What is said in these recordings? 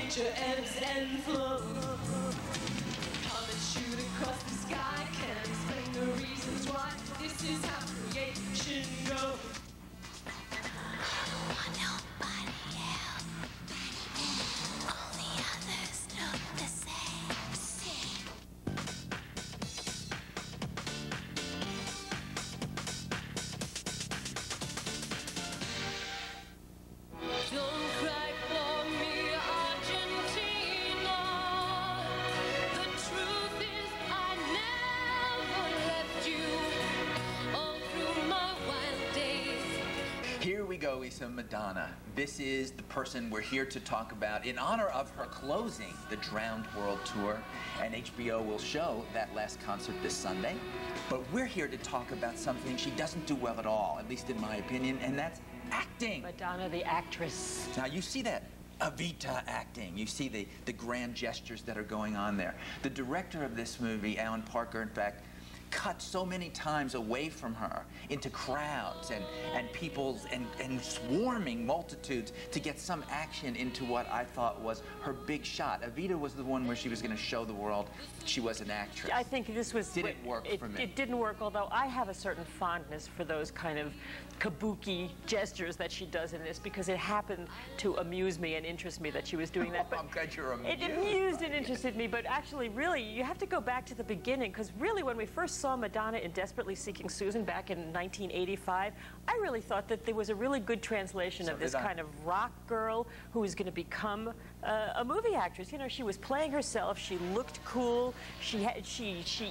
nature ebbs and flows. Come and shoot across the sky, can't explain the reasons why. This is how creation goes. Nobody else, all the others look the same. Don't cry for me, Argentina. The truth is I never left you all through my wild days. Here we go, Lisa. Madonna. This is the person we're here to talk about in honor of her closing the Drowned World Tour, and HBO will show that last concert this Sunday. But we're here to talk about something she doesn't do well at all, at least in my opinion, and that's acting. Madonna, the actress. Now, you see that Evita acting. You see the grand gestures that are going on there. The director of this movie, Alan Parker, in fact, cut so many times away from her into crowds and people's and swarming multitudes to get some action into what I thought was her big shot. Evita was the one where she was going to show the world she was an actress. I think this was... Didn't work for me. It didn't work, although I have a certain fondness for those kind of kabuki gestures that she does in this, because it happened to amuse me and interest me that she was doing that. But I'm glad you're amused. It amused and interested me, but actually, really, you have to go back to the beginning, because really, when we first saw Madonna in Desperately Seeking Susan back in 1985, I really thought that there was a really good translation of this kind of rock girl who was going to become a movie actress. You know, she was playing herself. She looked cool. She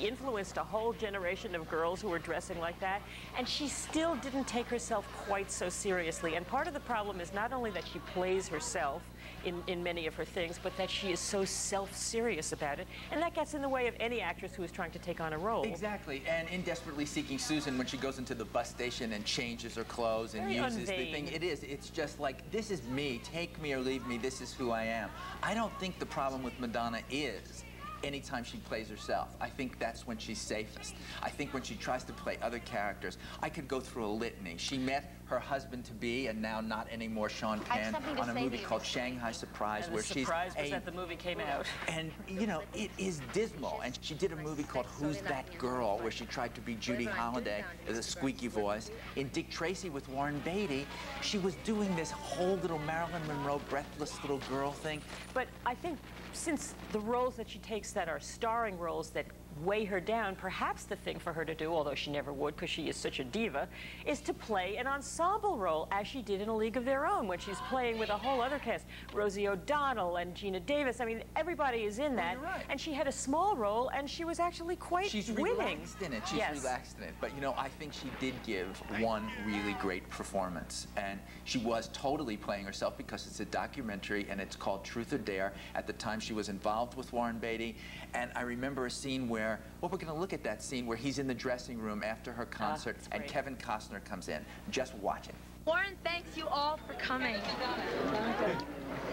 influenced a whole generation of girls who were dressing like that, and she still didn't take herself quite so seriously. And part of the problem is not only that she plays herself in many of her things, but that she is so self-serious about it, and that gets in the way of any actress who is trying to take on a role. Exactly, and in Desperately Seeking Susan, when she goes into the bus station and changes her clothes and Very uses the unvain. thing, it's just like, this is me, take me or leave me, this is who I am. I don't think the problem with Madonna is anytime she plays herself. I think that's when she's safest. I think when she tries to play other characters, I could go through a litany. She met her husband-to-be, and now not anymore, Sean Penn, on a movie called Shanghai Surprise, And where the she's surprise was that the movie came out. And, you know, it is dismal. And she did a movie called Who's That Girl, where she tried to be Judy Holliday with a squeaky voice. In Dick Tracy with Warren Beatty, she was doing this whole little Marilyn Monroe breathless little girl thing. But I think since the roles that she takes that are starring roles that weigh her down, perhaps the thing for her to do, although she never would because she is such a diva, is to play an ensemble role, as she did in A League of Their Own, when she's playing with a whole other cast. Rosie O'Donnell and Gina Davis. I mean, everybody is in that. Right. And she had a small role, and she was actually quite winning. Relaxed in it. She's relaxed in it. But, you know, I think she did give one really great performance. And she was totally playing herself, because it's a documentary, and it's called Truth or Dare. At the time, she was involved with Warren Beatty. And I remember a scene where, well, we're going to look at that scene where he's in the dressing room after her concert, and Kevin Costner comes in. Just watch it. Warren, thanks you all for coming.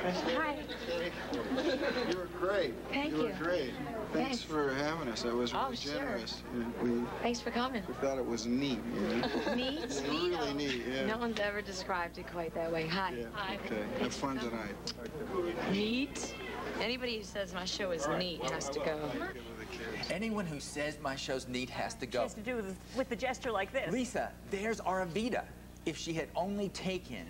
Hi. You were great. Thank you. you. Were great. Thanks for having us. That was really sure. generous. We Thanks for coming. thought it was neat. You know? Neat? It's really neat, yeah. No one's ever described it quite that way. Hi. Yeah. Hi. Okay. Have fun tonight. Neat? Anybody who says my show is neat has to go. Anyone who says my show's neat has to It go. has to do with the gesture like this. Lisa, there's our Evita. If she had only taken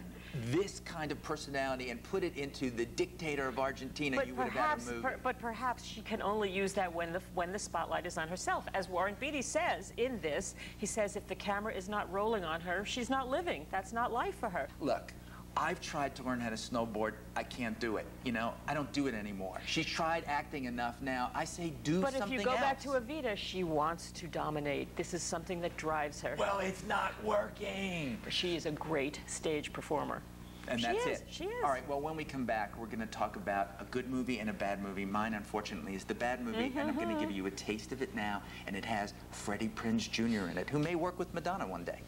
this kind of personality and put it into the dictator of Argentina, you would have had a movie. But perhaps she can only use that when the spotlight is on herself. As Warren Beatty says in this, he says if the camera is not rolling on her, she's not living. That's not life for her. Look, I've tried to learn how to snowboard. I can't do it. You know, I don't do it anymore. She's tried acting enough now. I say do something else. But if you go back to Evita, she wants to dominate. This is something that drives her. Well, it's not working. She is a great stage performer. And that's it. She is. All right, well, when we come back, we're going to talk about a good movie and a bad movie. Mine, unfortunately, is the bad movie, and I'm going to give you a taste of it now, and it has Freddie Prinze Jr. in it, who may work with Madonna one day.